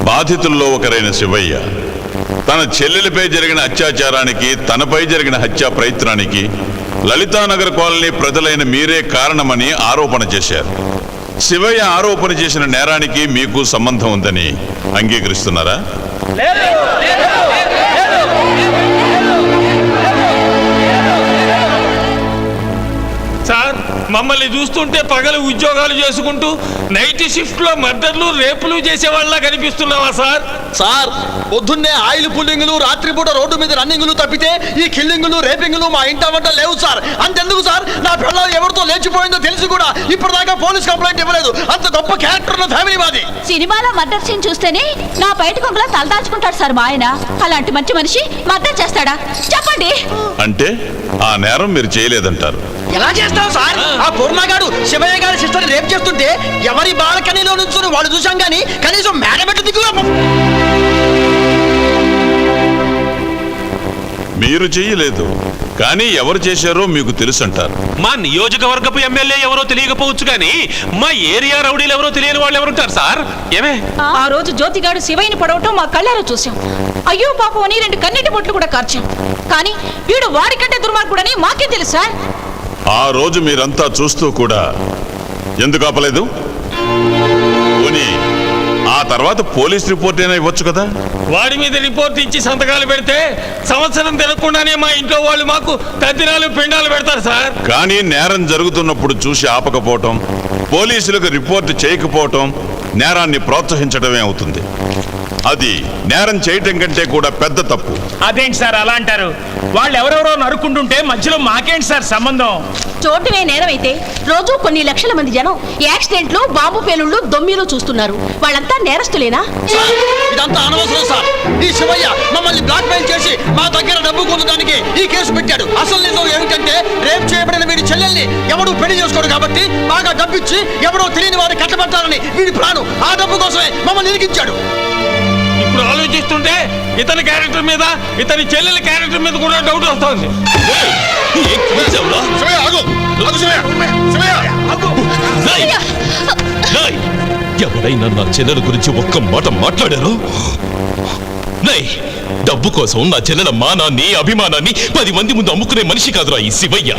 బాధితుల్లో ఒకరైన శివయ్య తన చెల్లెలిపై జరిగిన అత్యాచారానికి, తనపై జరిగిన హత్యా ప్రయత్నానికి లలితానగర్ కాలనీ ప్రజలైన మీరే కారణమని ఆరోపణ చేశారు. శివయ్య ఆరోపణ చేసిన నేరానికి మీకు సంబంధం ఉందని అంగీకరిస్తున్నారా? సార్, మమ్మల్ని చూస్తుంటే పగలు ఉద్యోగాలు చేసుకుంటూ నైట్ షిఫ్ట్ లో మర్డర్లు, రేపులు చేసేవాళ్ళ కనిపిస్తున్నావా సార్? సార్, పొద్దున్నే ఆయిల్ పుల్లింగులు, రాత్రిపూట రోడ్డు మీద రన్నింగులు తప్పితే ఈ కిల్లింగులు, రేపింగులు మా ఇంట వంట లేవు సార్. అంతెందుకు సార్, నా పిల్లలు ఎవరితో లేచిపోయిందో తెలిసి కూడా ఇప్పటిదాకా పోలీస్ కంప్లైంట్ ఇవ్వలేదు. అంత గొప్ప క్యారెక్టర్ ఉన్న ఫ్యామిలీ మాది. సినిమాలో మర్డర్ సీన్ చూస్తేనే నా బయట కొంగలా తలదాచుకుంటాడు సార్ మా ఆయన. అలాంటి మంచి మనిషి మర్డర్ చేస్తాడా చెప్పండి? అంటే ఆ నేరం మీరు చేయలేదంటారు? ఎలా చేస్తావు సార్? ఆ పూర్ణగాడు శివయ్య గారి సిస్టర్ రేప్ చేస్తుంటే ఎవరి బాల్కనీలో నుంచి వాళ్ళు చూసాం కానీ కనీసం మేడబెట్టు దిగువ. మీరు చేయలేదు, కానీ ఎవరు చేశారో మీకు తెలుసు అంటారు. మా నియోజకవర్గపు ఎమ్మెల్యే ఎవరో తెలియకపోవచ్చు కానీ మా ఏరియా రౌడీలు ఎవరో తెలియని వాళ్ళు ఎవరుంటారు సార్? ఏమే ఆ రోజు జ్యోతిగాడు శివయ్యని పడవటం మా కళ్ళారో చూసాం. అయ్యో పాపం అని 2 కన్నీటి బొట్లు కూడా కార్చాం. కానీ వీడు వాడికంటే దుర్మార్గుడని మాకే తెలుసు సార్. ఆ రోజు మీరంతా చూస్తూ కూడా ఎందుకు ఆపలేదు? పోనీ ఆ తర్వాత పోలీస్ రిపోర్ట్ అయినా ఇవ్వచ్చు కదా? వాడి మీద రిపోర్ట్ ఇచ్చి సంతకాలు పెడితే సంవత్సరం తిరగకుండానే మా ఇంట్లో వాళ్ళు మాకు తద్దినాలు, పిండాలు పెడతారు సార్. కానీ నేరం జరుగుతున్నప్పుడు చూసి ఆపకపోవటం, పోలీసులకు రిపోర్ట్ చేయకపోవటం నేరాన్ని ప్రోత్సహించడమే అవుతుంది. అది నేరం చేయటం కంటే కూడా పెద్ద తప్పు. అదేంటి సార్ అలా అంటారు? వాళ్ళు ఎవరెవరో నరుకుంటుంటే మధ్యలో మాకేంటి సార్ సంబంధం? చోటువే నేరమైతే రోజు కొన్ని లక్షల మంది జనం యాక్సిడెంట్లు, బాంబు పేలుళ్ళు, దొమ్మిలు చూస్తున్నారు. వాళ్ళంతా నేరస్తులేనా? ఇదంతా అనవసరం సార్. ఈ శివయ్య మమ్మల్ని బ్లాక్ మెయిల్ చేసి మా దగ్గర డబ్బు పొందడానికి ఈ కేసు పెట్టాడు. అసలు నిజం ఏమిటంటే రేప్ చేయబడిన వీడి చెల్లెల్ని ఎవడు పెళ్లి చేసుకోడు కాబట్టి బాగా డబ్బిచ్చి ఎవడో తెలియని వారిని కట్టబెట్టాలని వీడి ప్లాను. ఆ డబ్బు కోసమే మమ్మల్ని ఇరికించాడు. ఇప్పుడు ఆలోచిస్తుంటే ఇతని క్యారెక్టర్ మీద, ఇతని చెల్లెల క్యారెక్టర్ మీద కూడా డౌట్ వస్తుంది. ఎవరైనా నా చెల్లెల గురించి ఒక్క మాట మాట్లాడారు? డబ్బు కోసం నా చెల్లెల మానాన్ని, అభిమానాన్ని 10 మంది ముందు అమ్ముకునే మనిషి కాదురా ఈ శివయ్య.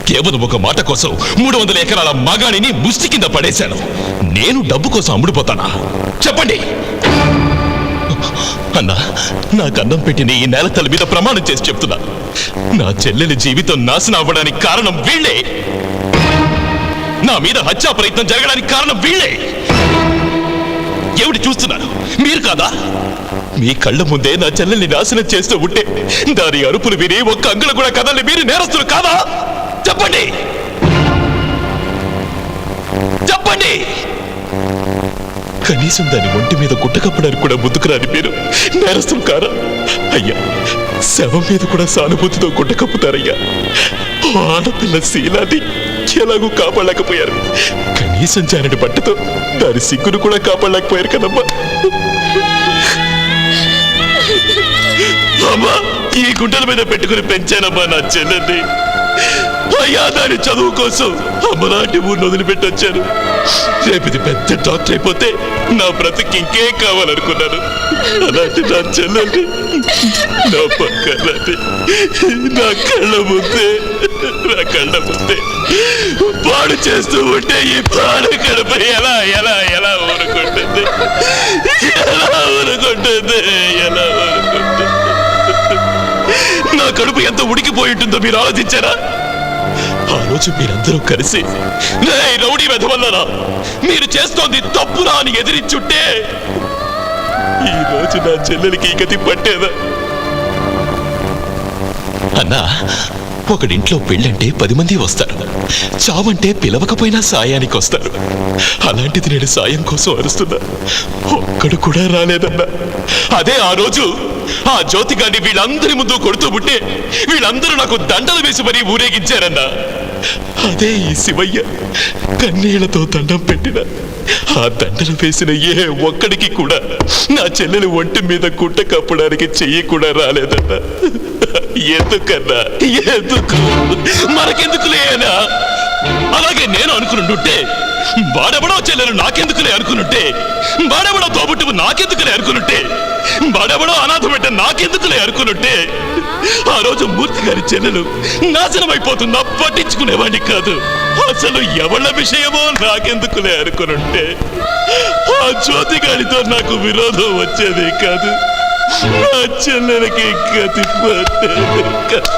కేవలం ఒక మాట కోసం 300 ఎకరాల మగాణిని ముష్టి కింద పడేశాను. నేను డబ్బు కోసం అమ్ముడుపోతానా? చెప్పండి అన్నా. నాకు అన్నం పెట్టిన ఈ నేలతల మీద ప్రమాణం చేసి చెప్తున్నా, నా చెల్లెలి జీవితం నాశనం అవ్వడానికి కారణం వీళ్ళే. నా మీద హత్యా ప్రయత్నం జరగడానికి కారణం వీళ్ళే. ఎవడు చూస్తున్నారు? మీరు కాదా? మీ కళ్ళ ముందే నా చెల్లెల్ని నాశనం చేస్తూ ఉంటే దాని అరుపులు విని ఒక్క అంగుళం కూడా కదల్ని మీరు నేరస్తులు కాదా? చెప్పండి చెప్పండి. కనీసం దాని ఒంటి మీద గుట్టకప్పడానికి కూడా ముందుకు రాని మీరు నేరస్తులు కారా? అయ్యా, శవం మీద కూడా సానుభూతితో గుట్టకప్పుతారయ్యా. ఆడపిల్ల శీలాన్ని ఎలాగూ కాపాడలేకపోయారు. కనీసం జానడి బట్టతో దాని సిగ్గును కూడా కాపాడలేకపోయారు కదమ్మా. అమ్మా, ఈ గుంటల మీద పెట్టుకుని పెంచానమ్మా నా చెల్లెల్ని. అయ్యా, దాని చదువు కోసం అమ్మలాంటి ఊరిని వదిలిపెట్టొచ్చాను. రేపు ఇది పెద్ద డాక్టర్ అయిపోతే నా బ్రతుకు ఇంకేం కావాలనుకున్నాను. అలాంటి నా చెల్లెల్ని నా పక్కలాంటి నా కళ్ళ ముందే పాడు చేస్తూ ఉంటే ఈ పాడు కడుప ఎలా ఎలా ఎలా ఊరుకుంటుంది? ఎలా ఊరుకుంటుంది? ఎలా ఊరుకుంటుంది? నా కడుపు ఎంత ఉడికిపోయి ఉంటుందో మీరు ఆలోచించారా? ఆ రోజు మీరందరూ కలిసి రౌడీ వెధవల్లరా, మీరు చేస్తోంది తప్పురా అని ఎదిరించుంటే ఈ రోజు నా చెల్లెలికి ఈ గతి పట్టేదా? అన్నా, ఒకడింట్లో పెళ్ళంటే 10 మంది వస్తారు. చావంటే పిలవకపోయినా సాయానికి వస్తారు. అలాంటిది నేను సాయం కోసం అరుస్తున్నా, ఒక్కడు కూడా రాలేదన్నా. అదే ఆ రోజు ఆ జ్యోతిగాన్ని వీళ్ళందరి ముందు కొడుతూ ఉంటే వీళ్ళందరూ నాకు దండలు వేసి మరీ ఊరేగించారన్నా. అదే ఈ శివయ్య కన్నీళ్లతో దండం పెట్టిన ఆ దండలు వేసిన ఏ ఒక్కడికి కూడా నా చెల్లెలు ఒంటి మీద గుట్ట కప్పడానికి చెయ్యి కూడా రాలేదన్నా. ఎందుకన్నా? ఎందుకు? మనకెందుకు లేనా? అలాగే నేను అనుకునుంటే వాడెవడో చెల్లెలు నాకెందుకులే అనుకునుంటే, వాడెవడో తోబుట్టువు నాకెందుకులే అనుకునుంటే, వాడెవడో అనాథ బిడ్డ నాకెందుకులే అనుకునుంటే, ఆ రోజు మూర్తి గారి చెల్లెలు నాశనమైపోతున్నా పట్టించుకునేవాడిని కాదు. అసలు ఎవళ్ళ విషయమో నాకెందుకులే అనుకునుంటే ఆ జ్యోతి గారితో నాకు విరోధం వచ్చేది కాదు. నా చెల్లెలకి గతి పట్టేది కాదు.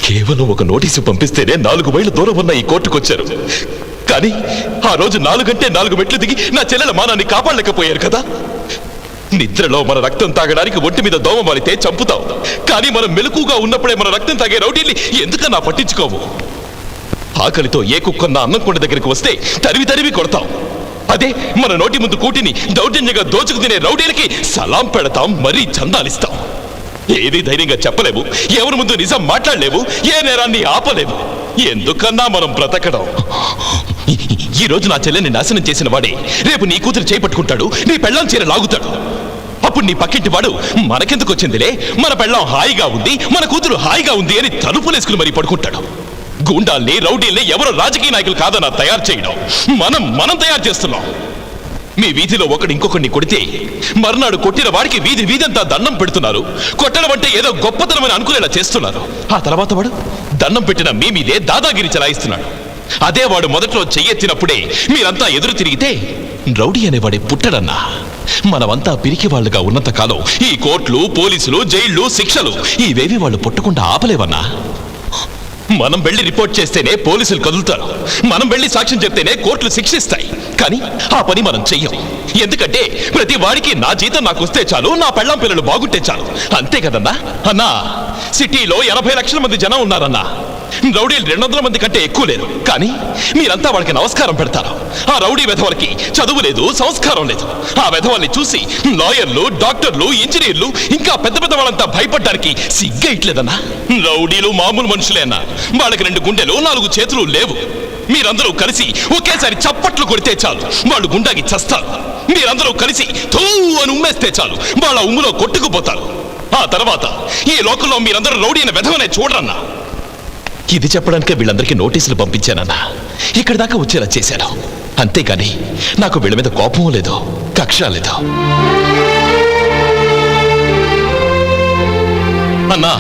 కేవలం ఒక నోటీసు పంపిస్తేనే 4 మైళ్ళ దూరం ఉన్న ఈ కోర్టుకొచ్చారు. కానీ ఆ రోజు 4 గంటే 4 మెట్లు దిగి నా చెల్లెల మానాన్ని కాపాడలేకపోయారు కదా. నిద్రలో మన రక్తం తాగడానికి ఒంటి మీద దోమ మారితే చంపుతాం, కానీ మనం మెలకుగా ఉన్నప్పుడే మన రక్తం తాగే రౌడీల్ని ఎందుకన్నా పట్టించుకోము. ఆకలితో ఏ కుక్కన్న అన్నం కొండ దగ్గరికి వస్తే తరివి తరివి కొడతాం. అదే మన నోటి ముందు కూటిని దౌర్జన్యంగా దోచుకు తినే రౌడీలకి సలాం పెడతాం, మరీ చందాలిస్తాం. ఏది ధైర్యంగా చెప్పలేవు, ఎవరి ముందు నిజం మాట్లాడలేవు, ఏ నేరాన్ని ఆపలేవు. ఎందుకన్నా మనం బ్రతకడం? ఈ రోజు నా చెల్లెని నాశనం చేసిన వాడే రేపు నీ కూతురు చేపట్టుకుంటాడు, నీ పెళ్ళాం చీర లాగుతాడు. అప్పుడు నీ పక్కింటి వాడు మనకెందుకు వచ్చిందిలే, మన పెళ్ళాం హాయిగా ఉంది, మన కూతురు హాయిగా ఉంది అని తలుపులేసుకుని మరీ పడుకుంటాడు. గూండాల్ని రౌడీల్ని ఎవరో రాజకీయ నాయకులు కాదన్నా తయారు చేయడం మనం తయారు చేస్తున్నాం. మీ వీధిలో ఒకడు ఇంకొకరిని కొడితే మర్నాడు కొట్టిన వాడికి వీధంతా దండం పెడుతున్నారు. కొట్టడం అంటే ఏదో గొప్పతనమని అనుకునేలా చేస్తున్నారు. ఆ తర్వాత వాడు దండం పెట్టిన మీ మీదే దాదాగిరి చలాయిస్తున్నాడు. అదే వాడు మొదట్లో చెయ్యెత్తినప్పుడే మీరంతా ఎదురు తిరిగితే రౌడీ అనేవాడే పుట్టడన్నా. మనమంతా పిరికి వాళ్ళుగా ఉన్నంత కాలం ఈ కోర్టులు, పోలీసులు, జైళ్లు, శిక్షలు ఇవేవి వాళ్ళు పుట్టకుండా ఆపలేవన్నా. మనం వెళ్ళి రిపోర్ట్ చేస్తేనే పోలీసులు కదులుతారు, మనం వెళ్ళి సాక్ష్యం చెప్తేనే కోర్టులు శిక్షిస్తాయి. కానీ ఆ పని మనం చెయ్యం. ఎందుకంటే ప్రతి వాడికి నా జీతం నాకు వస్తే చాలు, నా పెళ్ళాం పిల్లలు బాగుంటే చాలు, అంతే కదన్నా. అన్నా, సిటీలో 80 లక్షల మంది జనం ఉన్నారన్నా. రౌడీలు 200 మంది కంటే ఎక్కువ లేరు. కానీ మీరంతా వాళ్ళకి నమస్కారం పెడతారు. ఆ రౌడీ వెధవలకి చదువు లేదు, సంస్కారం లేదు. ఆ వెధవల్ని చూసి లాయర్లు, డాక్టర్లు, ఇంజనీర్లు ఇంకా పెద్ద పెద్ద వాళ్ళంతా భయపడ్డానికి సిగ్గేయట్లేదన్నా. రౌడీలు మామూలు మనుషులేనా, వాళ్ళకి 2 గుండెలు 4 చేతులు లేవు. మీరందరూ కలిసి ఒకేసారి చప్పట్లు కొడితే చాలు, వాళ్ళు గుండాకి చస్తారు. మీరందరూ కలిసి థూ అని ఉమ్మేస్తే చాలు, వాళ్ళ ఉమ్ములో కొట్టుకుపోతారు. ఆ తర్వాత ఈ లోకంలో మీరందరూ రౌడీ అనే వెధవనే చూడరన్నా. ఇది చెప్పడానికే వీళ్ళందరికీ నోటీసులు పంపించానన్నా. ఇక్కడి దాకా వచ్చేలా చేశాను. అంతేకాని నాకు వీళ్ళ మీద కోపం లేదు, కక్ష లేదు. అన్నా,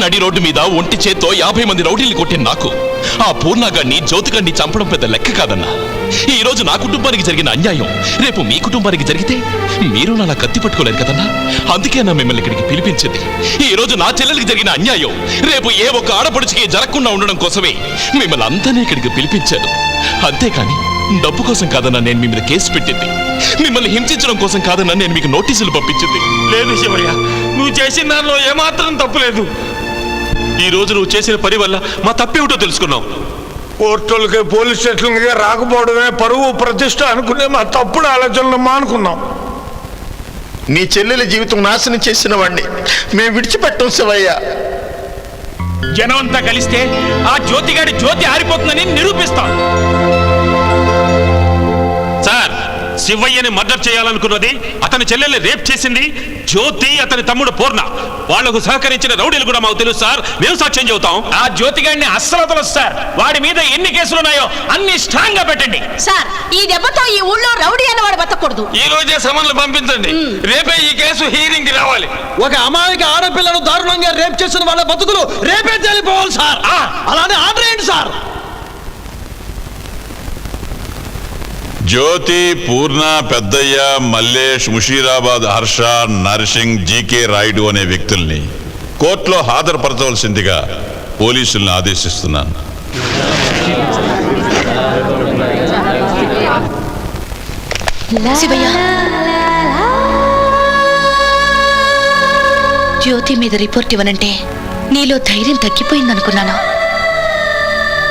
నడి రోడ్డు మీద ఒంటి చేత్తో 50 మంది రౌడీల్ని కొట్టిన నాకు ఆ పూర్ణాగాన్ని, జ్యోతిగాన్ని చంపడం పెద్ద లెక్క కాదన్నా. ఈ రోజు నా కుటుంబానికి జరిగిన అన్యాయం రేపు మీ కుటుంబానికి జరిగితే మీరు నా కత్తి పట్టుకోలేరు కదన్నా. అందుకే నా మిమ్మల్ని ఇక్కడికి పిలిపించింది. ఈ రోజు నా చెల్లెలికి జరిగిన అన్యాయం రేపు ఏ ఒక్క ఆడపడుచుకి జరగకుండా ఉండడం కోసమే మిమ్మల్ని అంతానే ఇక్కడికి పిలిపించాను. అంతేకాని డబ్బు కోసం కాదన్నా నేను మీ మీద కేసు పెట్టింది. మిమ్మల్ని హింసించడం కోసం కాదన్నా నేను మీకు నోటీసులు పంపించింది. లేదు శివయ్య, నువ్వు చేసిన దానిలో ఏమాత్రం తప్పులేదు. ఈ రోజు నువ్వు చేసిన పని వల్ల మా తప్పేమిటో తెలుసుకున్నావు. కోర్టులకి, పోలీస్ స్టేషన్లకి రాకపోవడమే పరువు ప్రతిష్ట అనుకునే మా తప్పుడు ఆలోచనలు మానుకున్నాం. నీ చెల్లెల జీవితం నాశనం చేసిన వాడిని మేము విడిచిపెట్టాం శివయ్య. జనం అంతా కలిస్తే ఆ జ్యోతిగాడి జ్యోతి ఆరిపోతుందని నిరూపిస్తాం. సార్, శివయ్యని మర్డర్ చేయాలనుకున్నది, అతని చెల్లెల్ని రేప్ చేసింది జ్యోతి, అతని తమ్ముడు పూర్ణ. వాళ్లకు సహకరించిన రౌడీలు కూడా మాకు తెలుసు సార్, మేము సాక్ష్యం చెబుతాం. ఆ జ్యోతిగాడిని అస్సలు వదలొద్దు సార్. వాడి మీద ఎన్ని కేసులున్నాయో అన్ని స్ట్రాంగ్ గా పెట్టండి. సార్, ఈ దెబ్బతో ఈ ఊళ్ళో రౌడీ అన్నవాడు బతకూడదు. ఈ రోజే సమన్లు పంపించండి, రేపే ఈ కేసు హీరింగ్ కి రావాలి. ఒక అమాయక ఆడపిల్లను దారుణంగా రేప్ చేసిన వాళ్ళ బతుకులు రేపే తేలిపోవాలి సార్. అలానే ఆర్డర్ ఏంటి సార్? జ్యోతి, పూర్ణ, పెద్దయ్య, మల్లేష్, ముషీరాబాద్ హర్ష, నర్సింగ్, జీకే రాయుడు అనే వ్యక్తుల్ని కోర్టులో హాజరుపరచవలసిందిగా పోలీసుల్ని ఆదేశిస్తున్నాను. శివయ్య, జ్యోతి మీద రిపోర్ట్ ఇవ్వనంటే నీలో ధైర్యం తగ్గిపోయిందనుకున్నాను.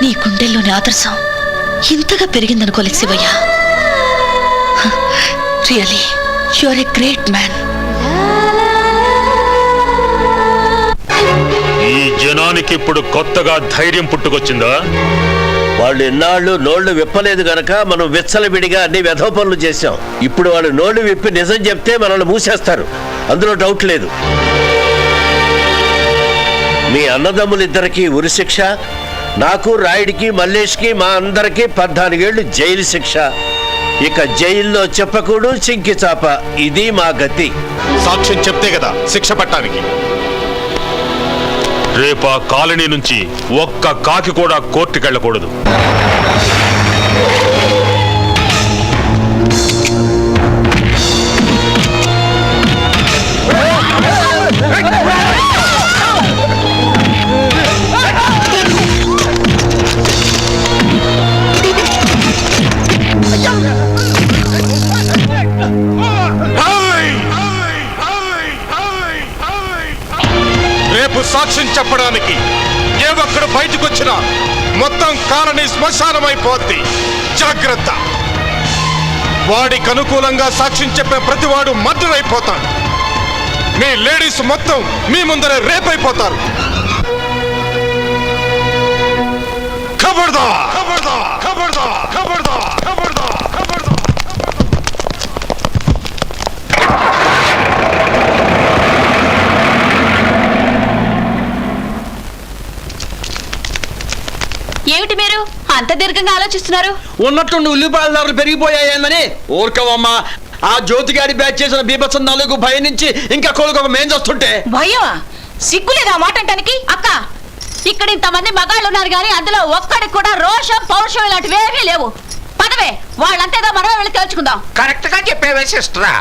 నీ గుండెల్లోని ఆదర్శం ఇంతగా పెరిగిందనుకోలేదు Shivayya. Really you are a great man. ఈ జనానికి ఇప్పుడు కొత్తగా ధైర్యం పుట్టుకొచ్చిందా? వాళ్ళు ఎన్నాళ్ళు నోళ్లు విప్పలేదు గనక మనం విచ్చలవిడిగా అన్ని వెధవ పనులు చేశాం. ఇప్పుడు వాళ్ళు నోళ్లు విప్పి నిజం చెప్తే మనల్ని మూసేస్తారు, అందులో డౌట్ లేదు. మీ అన్నదమ్ములిద్దరికీ ఉరిశిక్ష, నాకు, రాయుడికి, మల్లేష్కి, మా అందరికీ 14 ఏళ్లు జైలు శిక్ష. ఇక జైల్లో చెప్పకూడు చింకి చాప. ఇది మా గతి. సాక్ష్యం చెప్తే కదా శిక్ష పట్టానికి. రేపా కాలనీ నుంచి ఒక్క కాకి కూడా కోర్టుకెళ్ళకూడదు. రేపు సాక్ష్యం చెప్పడానికి ఏ ఒక్కడు బయటకు వచ్చినా మొత్తం కాలనీ శ్మశానమైపోద్ది. జాగ్రత్త. వాడికి అనుకూలంగా సాక్ష్యం చెప్పే ప్రతివాడు మర్డర్ అయిపోతాడు. మీ లేడీస్ మొత్తం మీ ముందరే రేపైపోతారు. ఖబర్దార్, ఖబర్దార్, ఖబర్దార్, ఖబర్దార్, ఖబర్దార్, ఖబర్దార్. ఏమిటి మీరు అంత దీర్ఘంగా ఆలోచిస్తున్నారు? ఉన్నట్టుండి ఉల్లిపాయల ధరలు పెరిగిపోయాయని ఊరుకోవమ్మా. ఆ జ్యోతిగాడి బ్యాచ్ చేసిన బీభత్సం నాలుగు భయం నుంచి ఇంకా కోలుకోక మేం చేస్తుంటే భయమా? సిగ్గులేదా మాట అంటానికి? అక్క, ఇక్కడ ఇంతమంది మగాళ్ళు ఉన్నారు కానీ అందులో ఒక్కడికి కూడా రోషం పౌరుషం ఇలాంటివి ఏమీ లేవు. పదవే, వాళ్ళంతేదో మనం వెళ్ళి తేల్చుకుందాం. కరెక్ట్ గా చెప్పేవే సిస్టరా.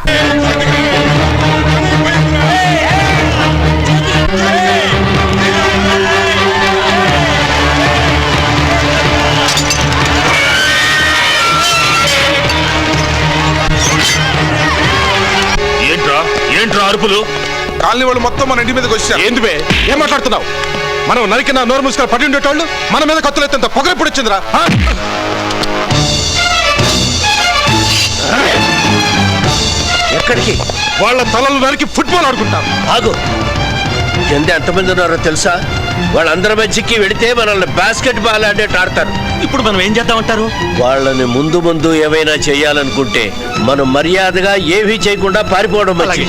ఏంట్రా అరుపులు? కాలనీ వాళ్ళు మొత్తం మన ఇంటి మీదకి వచ్చారు. ఎందువే ఏం మాట్లాడుతున్నావు? మనం నరికిన నోరు మూసుకొని పడి ఉండేటోళ్ళు మన మీద కత్తులెత్తంత పొగరెప్పుడు వచ్చిందిరా? ఎక్కడికి? వాళ్ళ తలలు నరికి ఫుట్బాల్ ఆడుకుంటాం. ఆగు. కింద ఎంతమంది ఉన్నారో తెలుసా? వాళ్ళందరి మధ్యకి వెళితే మనల్ని బాస్కెట్ బాల్ ఆడేట్టు ఆడతారు. ఇప్పుడు మనం ఏం చేద్దామంటారు? వాళ్ళని ముందు ముందు ఏమైనా చెయ్యాలనుకుంటే మనం మర్యాదగా ఏమీ చేయకుండా పారిపోవడం మంచిది.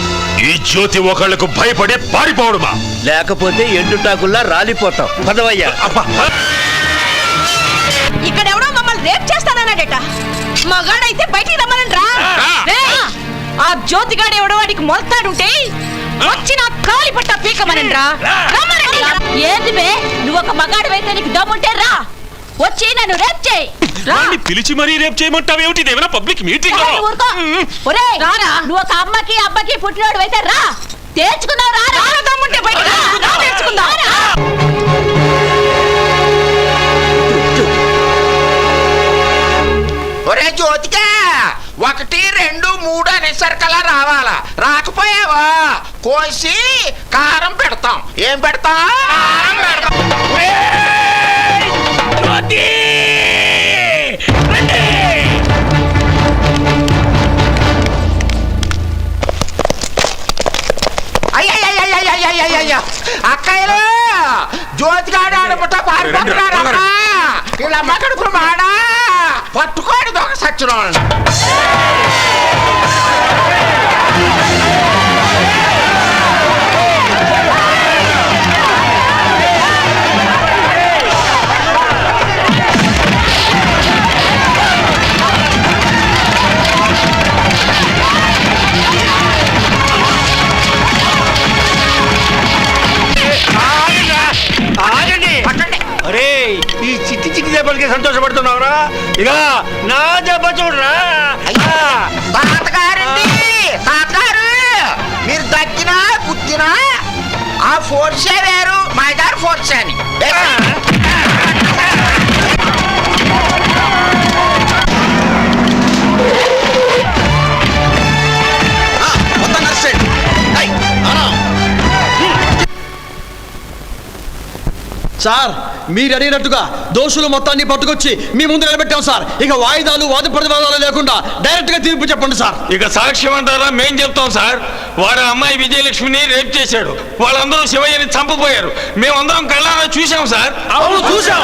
ఈ జ్యోతి ఒకళ్ళకు భయపడే పారిపోవడమా? లేకపోతే ఎండుటాకుల్లా రాలిపోతాం. పదవయ్యా. ఇక్కడెవడో మమ్మల్ని రేప్ చేస్తానన్నాడట. మగాడైతే బయటికి రమ్మనండి రా. ఆ జ్యోతిగాడు ఎవడో వాడికి మొలతాడుంటే వచ్చి నా కాలి పట్ట పీకమనండి రా. ఏంది బే, నువ్వు ఒక మగాడు అయితే నీకు దమ్ముంటే రా, వచ్చి నన్ను రేప్ చేయి. పిలిచి మరీ రేప్ చేయమంటావేమిటి? ఇదేమైనా పబ్లిక్ మీటింగ్? నువ్వు ఒక అమ్మకి అబ్బకి పుట్టినోడు అయితే రా, తేల్చుకుందాం. రా దమ్ముంటే బయటికి రా, తేల్చుకుందాం. ఒరే జ్యోతికా, 1, 2, 3 అనేసరికల్లా రావాలా? రాకపోయావా కోసి కారం పెడతాం. ఏం పెడతాం? అక్కయ్యలు, జ్యోతిగాడు ఆడబుట్ట పారిపోతున్నారమ్మా. ఇలా మగడుకులు మాడా పట్టుకోడు దొంగ సచ్చిన వాళ్ళని. అరే, ఈ చిట్టి చిట్టి దెబ్బలకి సంతోషపడుతున్నావురా? ఇక నా దెబ్బ చూడరా. తాతగారండి, తాతగారు, మీరు దగ్గినా గుద్దినా ఆ ఫోర్సే వేరు, మా గారు ఫోర్స్ అని. సార్, మీరు అడిగినట్టుగా దోషులు మొత్తాన్ని పట్టుకొచ్చి మీ ముందు నిలబెట్టాం సార్. ఇక వాయిదాలు వాద ప్రతివాదాలు లేకుండా డైరెక్ట్ గా తీర్పు చెప్పండి సార్. ఇక సాక్ష్యం అంటారా? మేం చెప్తాం సార్. వాడు అమ్మాయి విజయలక్ష్మిని రేప్ చేశాడు. వాళ్ళందరూ శివయ్యని చంపబోయారు. మేమందరం కళ్ళారా చూసాం సార్. అవును, చూసాం.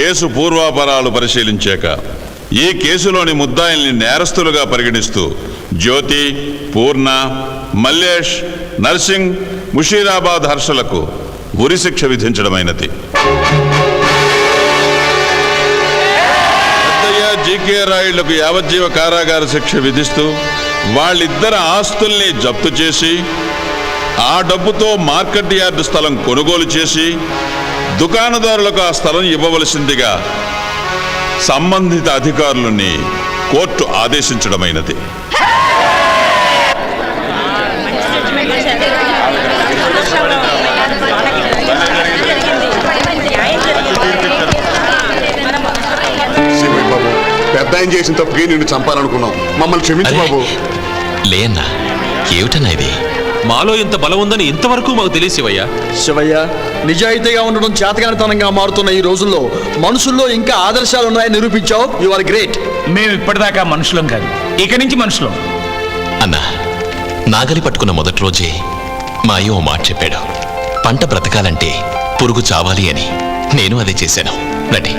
కేసు పూర్వాపరాలు పరిశీలించాక ఈ కేసులోని ముద్దాయిల్ని నేరస్తులుగా పరిగణిస్తూ జ్యోతి, పూర్ణ, మల్లేష్, నర్సింగ్, ముషీరాబాద్ హర్షలకు ఉరిశిక్ష విధించడమైనది. పెద్దయ్య, జీకే రాయుళ్లకు యావజ్జీవ కారాగార శిక్ష విధిస్తూ వాళ్ళిద్దరి ఆస్తుల్ని జప్తు చేసి ఆ డబ్బుతో మార్కెట్ యార్డు స్థలం కొనుగోలు చేసి దుకాణదారులకు ఆ స్థలం ఇవ్వవలసిందిగా సంబంధిత అధికారులని కోర్టు ఆదేశించడమైనది. శివయ్య బాబు, పెద్ద ఆయన చేసిన తప్పుకి నిన్ను చంపాలనుకున్నాం, మమ్మల్ని క్షమించు బాబు. లేన్నా, ఏమిటన్నా ఇది? మాలో ఇంత బలం ఉందని ఇంతవరకు మాకు తెలియదు శివయ్య. శివయ్య, నిజాయితీగా ఉండడం చేతగానితనంగా మారుతున్న ఈ రోజుల్లో మనుషుల్లో ఇంకా ఆదర్శాలు ఉన్నాయని నిరూపించావు. You are great. మేము ఇప్పటిదాకా మనుషులం కాదు, ఇక నుంచి మనుషులం. అన్నా, నాగలి పట్టుకున్న మొదటి రోజే మా అయ్య ఓ మాట చెప్పాడు. పంట బ్రతకాలంటే పురుగు చావాలి అని. నేను అదే చేశాను. రండి.